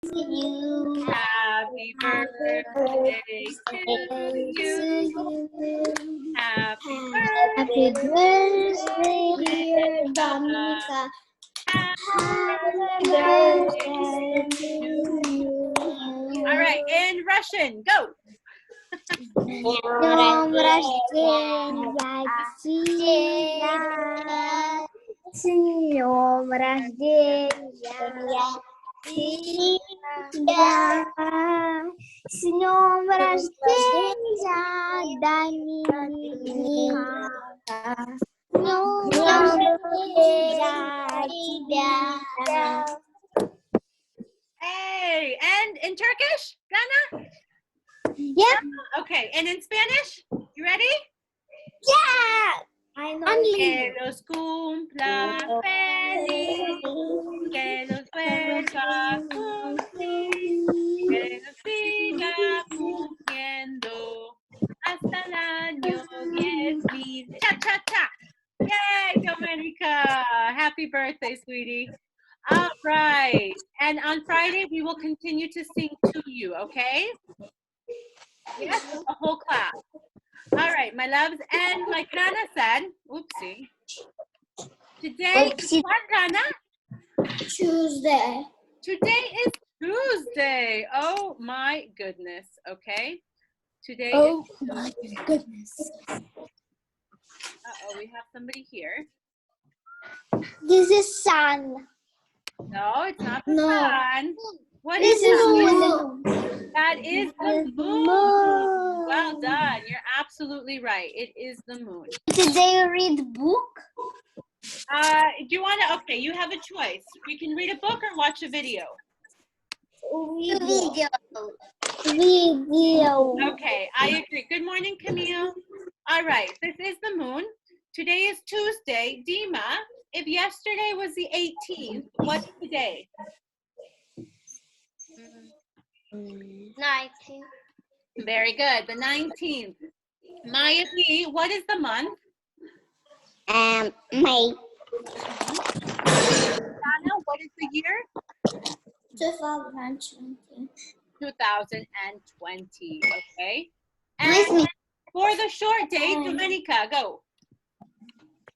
you. Happy birthday to you. Happy Happy birthday, birthday, dear Dominica. Dominica. Happy Happy birthday birthday to to you. you. All right, in Russian, go. Днем рождения тебя! С днем рождения тебя! С днем рождения, Доминика! С днем рождения тебя! Hey, and in Turkish, Ghana? Yeah. Okay, and in Spanish, you ready? Yeah. I know. Que los cumpla feliz, que los vuelva a cumplir, que los siga cumpliendo hasta el año 10,000. Cha, cha, cha. Yay, Dominica. Happy birthday, sweetie. All right. And on Friday, we will continue to sing to you, okay? Yes, the whole class. All right, my loves. And like Rana said, oopsie. Today is what, Rana? Tuesday. Today is Tuesday. Oh my goodness. Okay. Today Oh is my goodness. Uh-oh, we have somebody here. This is sun. No, it's not the No. sun. What This is that? moon. That is the moon. Well done. You're absolutely right. It is the moon. Did they read book? Do you want to? Okay, you have a choice. You can read a book or watch a video. Video. Video. Okay, I agree. Good morning, Camille. All right, this is the moon. Today is Tuesday. Dima, if yesterday was the 18th, what's today? 19. Very good, the 19th. Maya P, what is the month? May. Donna, what is the year? 2020. 2020, okay. And for the short day, Dominica, go.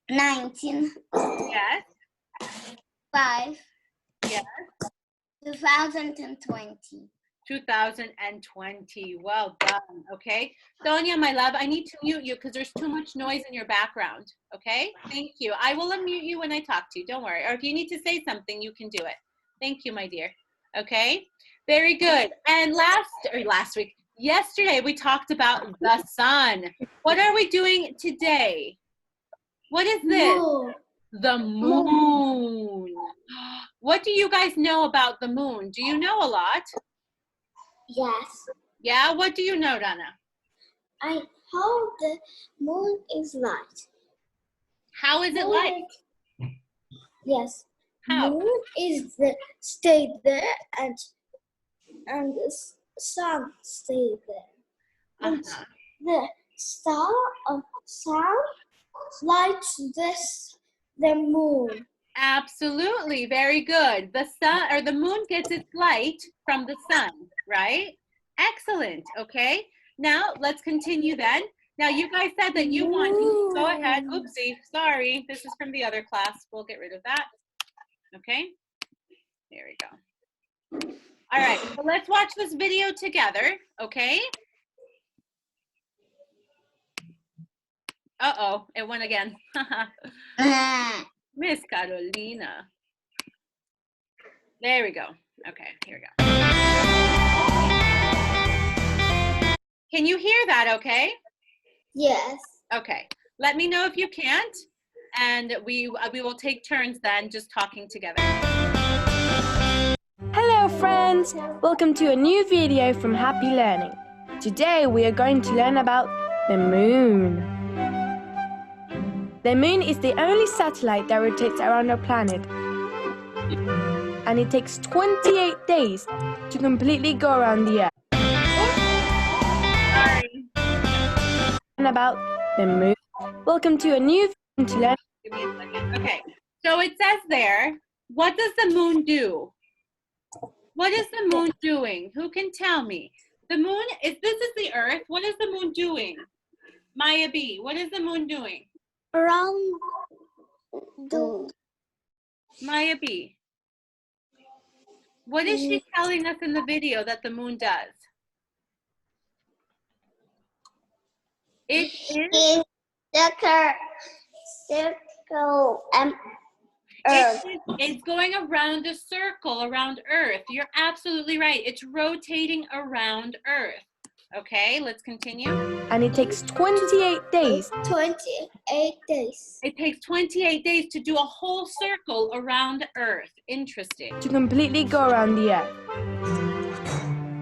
19. Yes. 5. Yes. 2020. 2020. Well done. Okay. Sonia, my love, I need to mute you because there's too much noise in your background. Okay. Thank you. I will unmute you when I talk to you. Don't worry. Or if you need to say something, you can do it. Thank you, my dear. Okay. Very good. And yesterday, we talked about the sun. What are we doing today? What is this? No. The moon. What do you guys know about the moon? Do you know a lot? Yes. Yeah, what do you know, Donna? How the moon is light. How is it light? Yes. How? Moon is stay there and the sun stay there. And the sun lights the moon. Absolutely, very good. The sun or the moon gets its light from the sun, right? Excellent. Okay. Now let's continue then. Now you guys said that you want to go ahead. Oopsie, sorry. This is from the other class. We'll get rid of that. Okay. There we go. All right. So let's watch this video together. Okay. Uh-oh, it went again. Miss Carolina. There we go. Okay, here we go. Can you hear that okay? Yes. Okay. Let me know if you can't, and we will take turns then just talking together. Hello friends! Welcome to a new video from Happy Learning. Today we are going to learn about the moon. The moon is the only satellite that rotates around our planet. And it takes 28 days to completely go around the Earth. Sorry. And about the moon. Welcome to a new video to learn. Give me a second. Okay. So it says there, what does the moon do? What is the moon doing? Who can tell me? The moon, if this is the Earth, what is the moon doing? Maya B, what is the moon doing? Around the Maya B. What is she telling us in the video that the moon does? It is circle Earth. It's going around a circle around Earth. You're absolutely right. It's rotating around Earth. Okay, let's continue. And it takes 28 days. 28 days. It takes 28 days to do a whole circle around Earth. Interesting. To completely go around the Earth.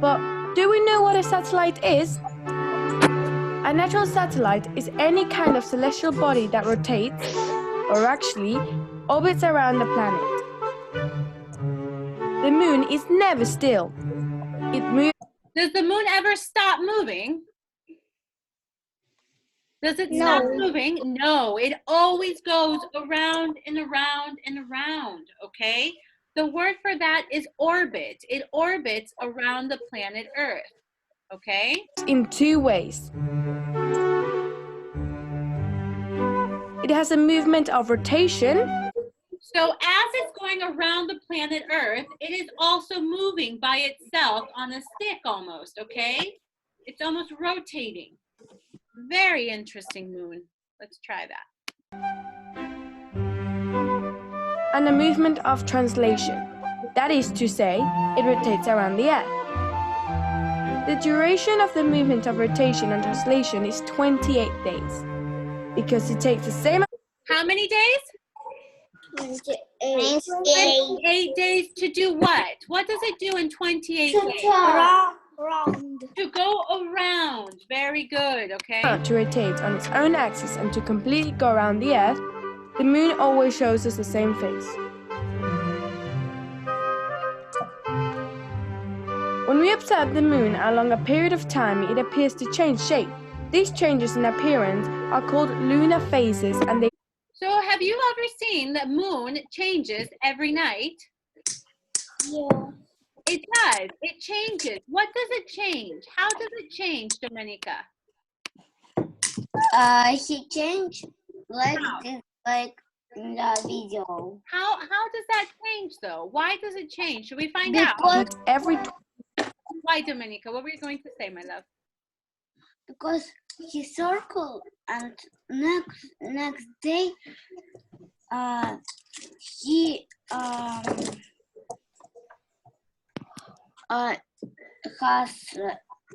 But do we know what a satellite is? A natural satellite is any kind of celestial body that rotates, or actually orbits around the planet. The moon is never still. It moves. Does the moon ever stop moving? Does it stop moving? No, it always goes around and around and around, okay? The word for that is orbit. It orbits around the planet Earth, okay? In two ways. It has a movement of rotation. So as it's going around the planet Earth, it is also moving by itself on a stick almost, okay? It's almost rotating. Very interesting, moon. Let's try that. And a movement of translation. That is to say, it rotates around the Earth. The duration of the movement of rotation and translation is 28 days. Because it takes the same... How many days? 28 days to do what? What does it do in 28 days? Round. To go around. Very good, okay? To rotate on its own axis and to completely go around the Earth, the moon always shows us the same face. When we observe the moon along a period of time, it appears to change shape. These changes in appearance are called lunar phases, and they... So have you ever seen the moon changes every night? Yeah. It does. It changes. What does it change? How does it change, Domenica? She changed like in the video. How does that change though? Why does it change? Should we find out? Why, Domenica? What were you going to say, my love? Because she circled and next day she has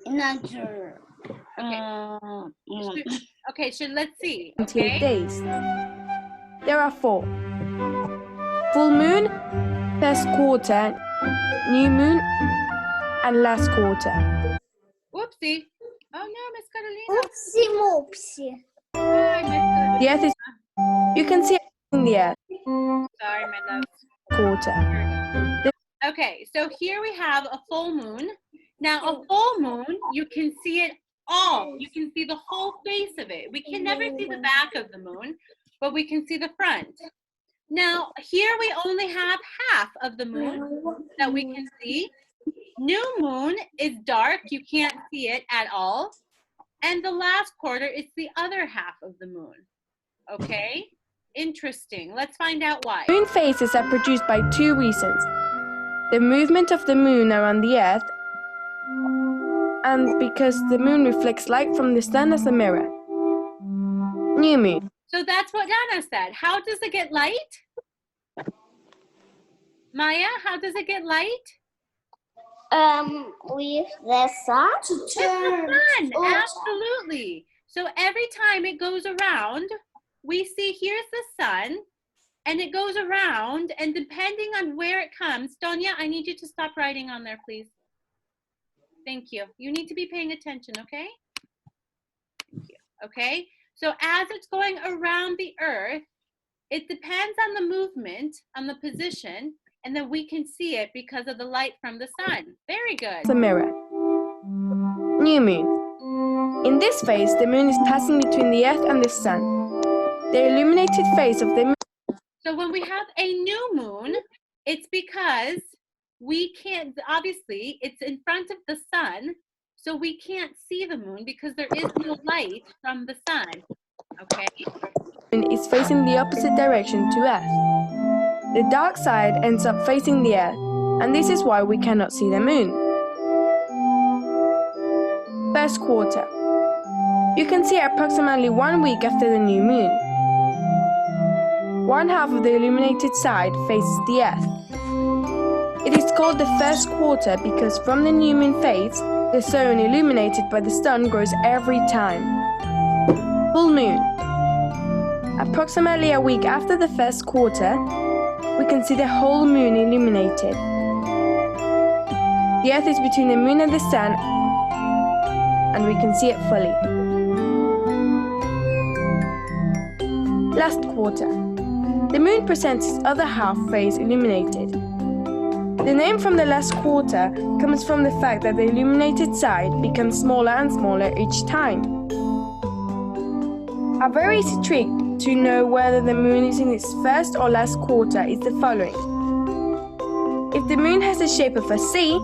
another Okay, so let's see. 28 days. There are 4. Full moon, first quarter, new moon, and last quarter. Whoopsie. Oh no, Miss Carolina. Oopsie. Hi, Miss Carolina. The Earth is... You can see in the Earth. Sorry, my love. Quarter. Okay, so here we have a full moon. Now, a full moon, you can see it all. You can see the whole face of it. We can never see the back of the moon, but we can see the front. Now, here we only have half of the moon that we can see. New moon is dark. You can't see it at all. And the last quarter is the other half of the moon. Okay? Interesting. Let's find out why. Moon phases are produced by 2 reasons. The movement of the moon around the Earth, and because the moon reflects light from the sun as a mirror. New moon. So that's what Dana said. How does it get light? Maya, how does it get light? With the sun. With the sun, absolutely. So every time it goes around, we see here's the sun, and it goes around, and depending on where it comes, Donya, I need you to stop writing on there, please. Thank you. You need to be paying attention, okay? Thank you. Okay? So as it's going around the Earth, it depends on the movement, on the position, and then we can see it because of the light from the sun. Very good. The mirror. New moon. In this phase, the moon is passing between the Earth and the sun. The illuminated phase of the moon. So when we have a new moon, it's because we can't, obviously, it's in front of the sun, so we can't see the moon because there is no light from the sun, okay? The moon is facing the opposite direction to Earth. The dark side ends up facing the Earth, and this is why we cannot see the moon. First quarter. You can see approximately 1 week after the new moon. One half of the illuminated side faces the Earth. It is called the first quarter because from the new moon phase, the zone illuminated by the sun grows every time. Full moon. Approximately a week after the first quarter, we can see the whole moon illuminated. The Earth is between the moon and the sun, and we can see it fully. Last quarter. The moon presents its other half phase illuminated. The name from the last quarter comes from the fact that the illuminated side becomes smaller and smaller each time. A very easy trick to know whether the moon is in its first or last quarter is the following. If the moon has the shape of a C,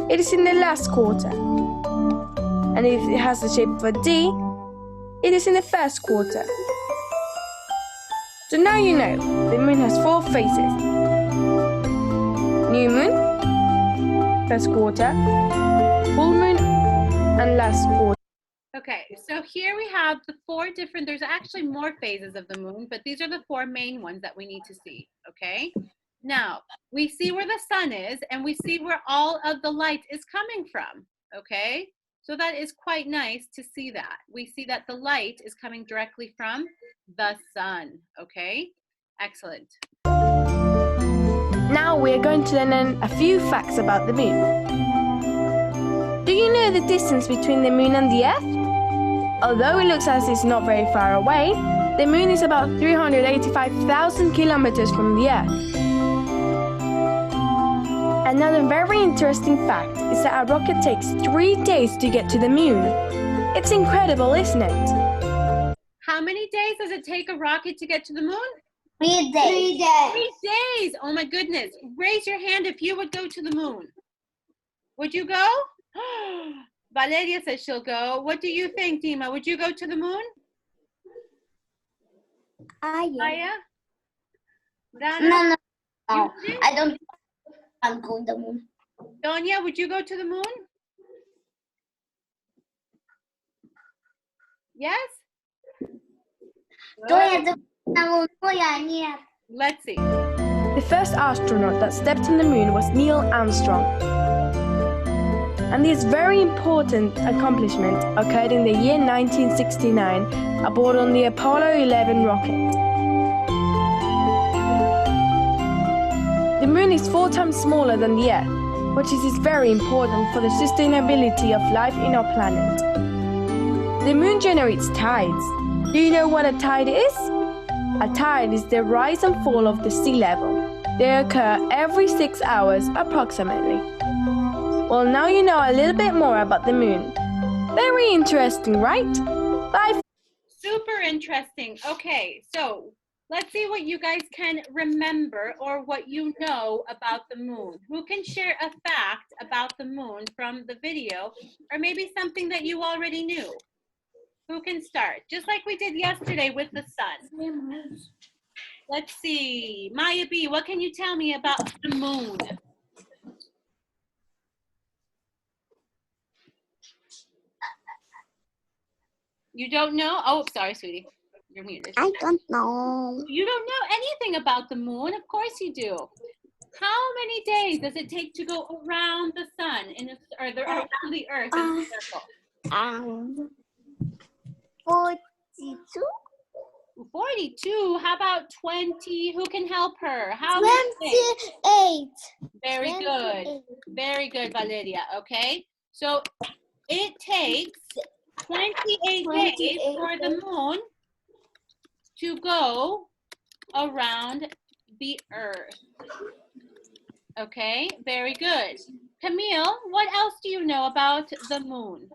it is in the last quarter. And if it has the shape of a D, it is in the first quarter. So now you know, the moon has 4 phases. New moon, first quarter, full moon, and last quarter. Okay, so here we have the 4 different, there's actually more phases of the moon, but these are the 4 main ones that we need to see, okay? Now, we see where the sun is, and we see where all of the light is coming from, okay? So that is quite nice to see that. We see that the light is coming directly from the sun, okay? Excellent. Now we are going to learn a few facts about the moon. Do you know the distance between the moon and the Earth? Although it looks as if it's not very far away, the moon is about 385,000 kilometers from the Earth. Another very interesting fact is that a rocket takes 3 days to get to the moon. It's incredible, isn't it? How many days does it take a rocket to get to the moon? 3 days. 3 days. Oh my goodness. Raise your hand if you would go to the moon. Would you go? Valeria says she'll go. What do you think, Dima? Would you go to the moon? Maya? Dana? No. You wouldn't? I don't think I'll go to the moon. Donia, would you go to the moon? Yes? Good. Let's see. The first astronaut that stepped on the moon was Neil Armstrong. And this very important accomplishment occurred in the year 1969 aboard on the Apollo 11 rocket. The moon is 4 times smaller than the Earth, which is very important for the sustainability of life in our planet. The moon generates tides. Do you know what a tide is? A tide is the rise and fall of the sea level. They occur every 6 hours approximately. Well, now you know a little bit more about the moon. Very interesting, right? Bye. Super interesting. Okay, so let's see what you guys can remember or what you know about the moon. Who can share a fact about the moon from the video, or maybe something that you already knew? Who can start? Just like we did yesterday with the sun. Let's see. Maya B, what can you tell me about the moon? You don't know? Oh, sorry, sweetie. You're muted. I don't know. You don't know anything about the moon? Of course you do. How many days does it take to go around the sun or around the earth in a circle? 42? 42. How about 20? Who can help her? How many days? 28. Very good. Very good, Valeria. Okay. So it takes 28 days for the moon to go around the earth. Okay, very good. Camille, what else do you know about the moon?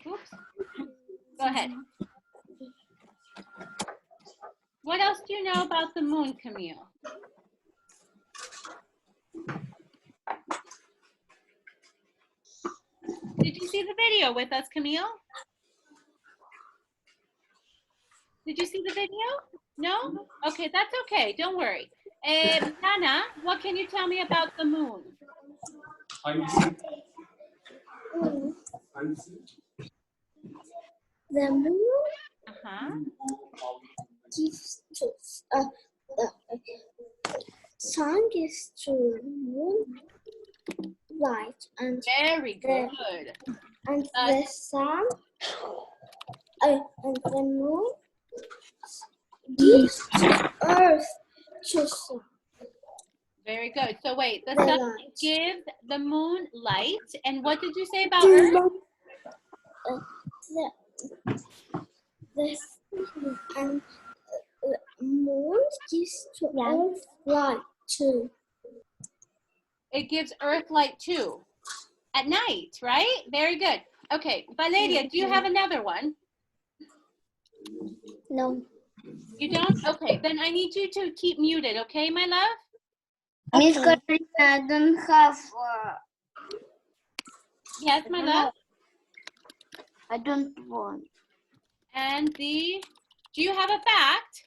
Oops. Go ahead. What else do you know about the moon, Camille? Did you see the video with us, Camille? Did you see the video? No? Okay, that's okay. Don't worry. Nana, what can you tell me about the moon? The moon gives to sun gives to moon light, and Very good. the sun and the moon gives to earth to sun. Very good. So wait, the sun gives the moon light, and what did you say about Earth? And the moon gives to earth light too. It gives Earth light too. At night, right? Very good. Okay, Valeria, do you have another one? No. You don't? Okay, then I need you to keep muted, okay, my love? Miss Karina, I don't have. Yes, my love? I don't want. And do you have a fact?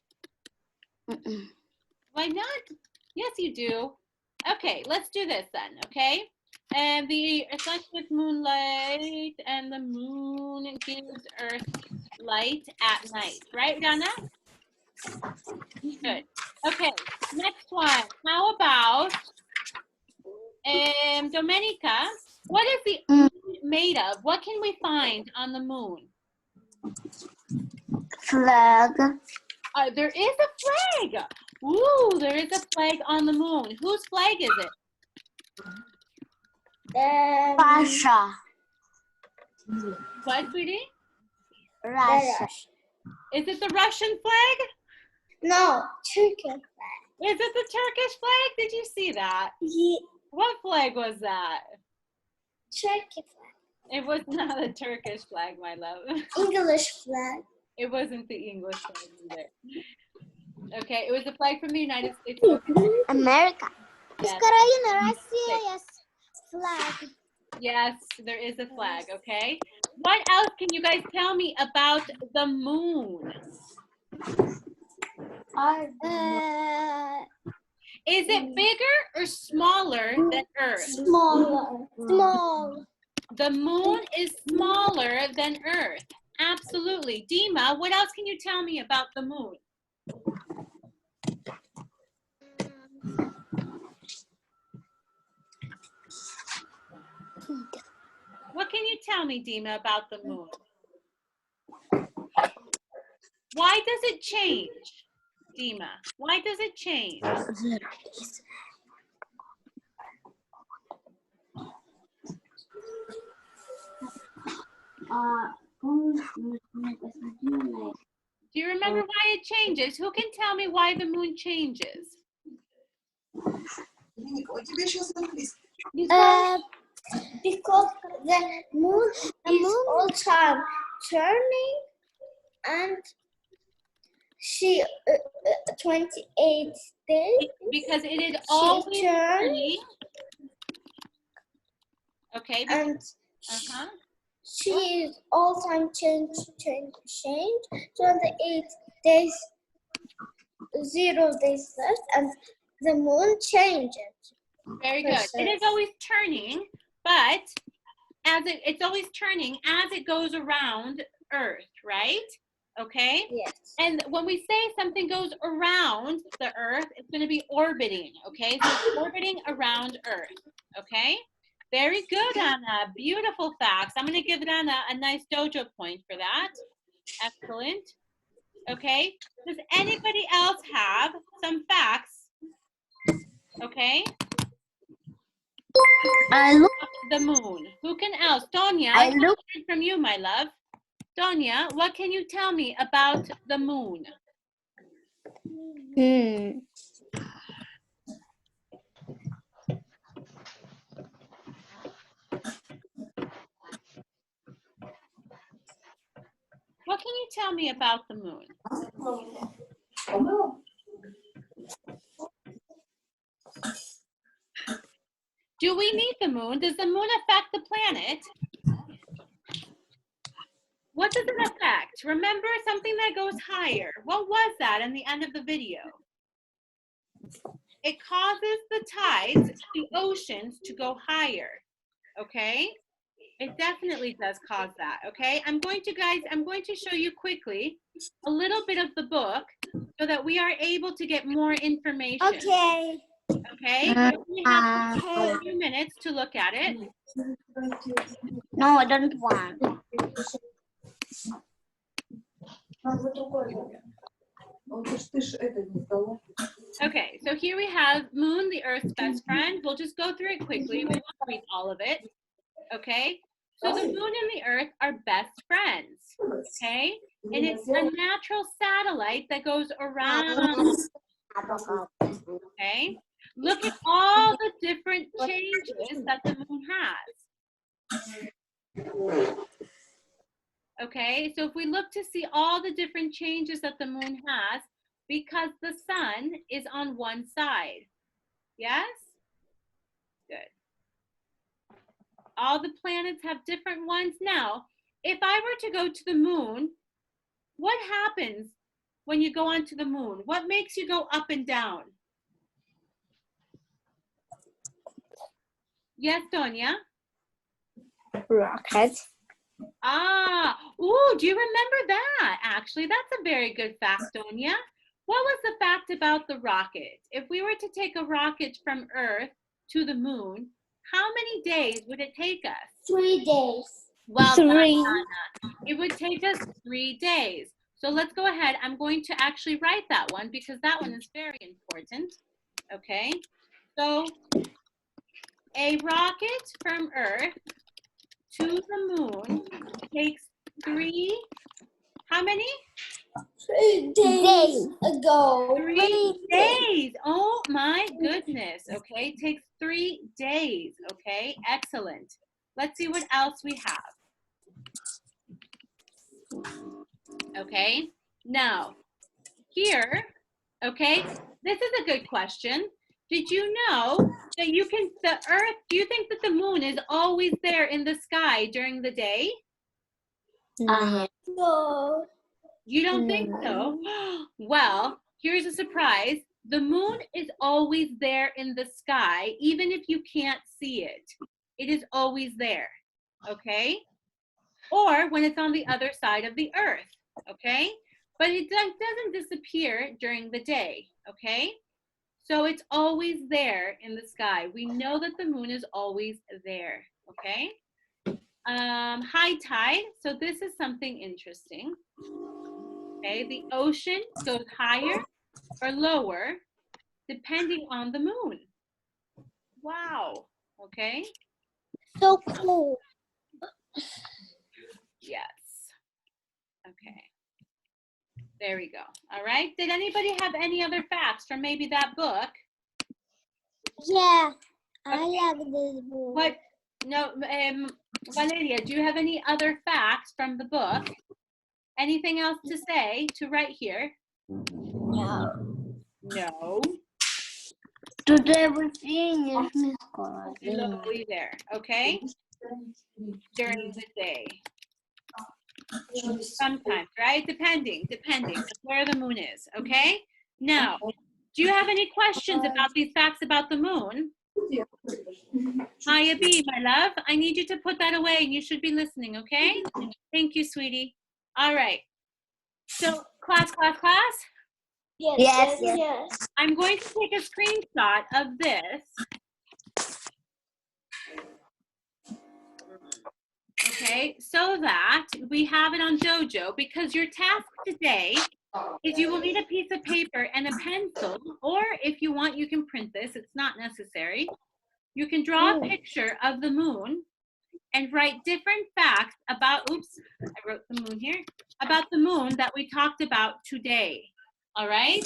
Why not? Yes, you do. Okay, let's do this then, okay? And the sun gives moonlight, and the moon gives Earth light at night, right, Donna? Good. Okay, next one. How about Domenica? What is the moon made of? What can we find on the moon? Flag. There is a flag. Ooh, there is a flag on the moon. Whose flag is it? Russia. What, sweetie? Russia. Is it the Russian flag? No, Turkish flag. Is it the Turkish flag? Did you see that? Yeah. What flag was that? Turkish flag. It was not a Turkish flag, my love. English flag. It wasn't the English flag either. Okay, it was the flag from the United States. America. Yes. Russia's flag. Yes, there is a flag, okay? What else can you guys tell me about the moon? Is it bigger or smaller than Earth? Smaller. Small. The moon is smaller than Earth. Absolutely. Dima, what else can you tell me about the moon? What can you tell me, Dima, about the moon? Why does it change, Dima? Why does it change? Do you remember why it changes? Who can tell me why the moon changes? Because the moon is all time turning, and she 28 days. Because it is always turning. Okay. And she is all time change. 28 days, 0 days left, and the moon changes. Very good. It is always turning, but as it's always turning as it goes around Earth, right? Okay? Yes. And when we say something goes around the Earth, it's going to be orbiting, okay? So it's orbiting around Earth, okay? Very good, Anna. Beautiful facts. I'm going to give Anna a nice dojo point for that. Excellent. Okay. Does anybody else have some facts? Okay. I look the moon. Who can else? Donya, I look from you, my love. Donya, what can you tell me about the moon? can you tell me about the moon? Do we need the moon? Does the moon affect the planet? What does it affect? Remember something that goes higher. What was that in the end of the video? It causes the tides, the oceans to go higher, okay? It definitely does cause that, okay? I'm going to show you quickly a little bit of the book so that we are able to get more information. Okay. Okay, we have a few minutes to look at it. No, I don't want. Okay, so here we have Moon, the Earth's best friend. We'll just go through it quickly. We won't read all of it. Okay, so the Moon and the Earth are best friends. Okay, and it's a natural satellite that goes around. Okay, look at all the different changes that the Moon has. Okay, so if we look to see all the different changes that the Moon has, because the Sun is on one side. Yes? Good. All the planets have different ones. Now, if I were to go to the Moon, what happens when you go onto the Moon? What makes you go up and down? Yes, Donia? Rocket. Ooh, do you remember that? Actually, that's a very good fact, Donia. What was the fact about the rocket? If we were to take a rocket from Earth to the Moon, how many days would it take us? 3 days. Well, 3. Anna, it would take us 3 days. So let's go ahead. I'm going to actually write that one because that one is very important. Okay, so a rocket from Earth to the Moon takes 3, how many? 3 days ago. 3 days. Oh my goodness. Okay, it takes 3 days. Okay, excellent. Let's see what else we have. Okay, now here, okay, this is a good question. Did you know that the Earth, do you think that the Moon is always there in the sky during the day? No. You don't think so? Well, here's a surprise. The Moon is always there in the sky, even if you can't see it. It is always there, okay? Or when it's on the other side of the Earth, okay? But it doesn't disappear during the day, okay? So it's always there in the sky. We know that the Moon is always there, okay? High tide, so this is something interesting. Okay, the ocean goes higher or lower depending on the Moon. Wow, okay? So cool. Yes, okay. There we go, all right? Did anybody have any other facts from maybe that book? Yeah, I Okay. like this book. What, no, Valeria, do you have any other facts from the book? Anything else to say to write here? No. No. Today we finish Miss Slowly there, okay? During the day. Sometimes, right? Depending where the Moon is, okay? Now, do you have any questions about these facts about the Moon? Maya B, my love, I need you to put that away and you should be listening, okay? Thank you, sweetie. All right. So, class. Yes. I'm going to take a screenshot of this. Okay, so that we have it on Dojo, because your task today is you will need a piece of paper and a pencil, or if you want, you can print this. It's not necessary. You can draw a picture of the Moon and write different facts about, oops, I wrote the Moon here, about the Moon that we talked about today, all right?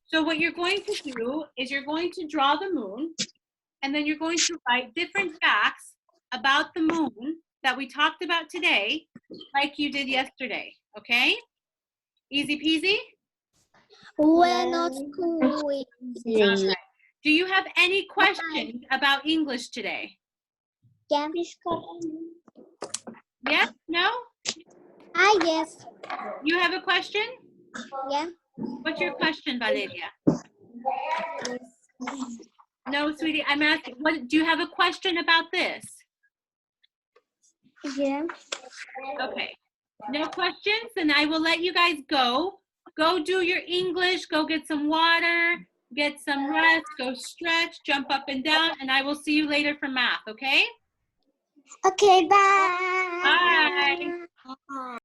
So what you're going to do is you're going to draw the Moon, and then you're going to write different facts about the Moon that we talked about today, like you did yesterday, Okay? Easy peasy? Buenos cuy. All right. Do you have any questions about English today? Yes? No? Yes. You have a question? Yeah. What's your question, Valeria? No, sweetie, I'm asking, what, do you have a question about this? Yeah. Okay. No questions? Then I will let you guys go. Go do your English, go get some water, get some rest, go stretch, jump up and down, and I will see you later for math, okay? Okay, bye. Bye.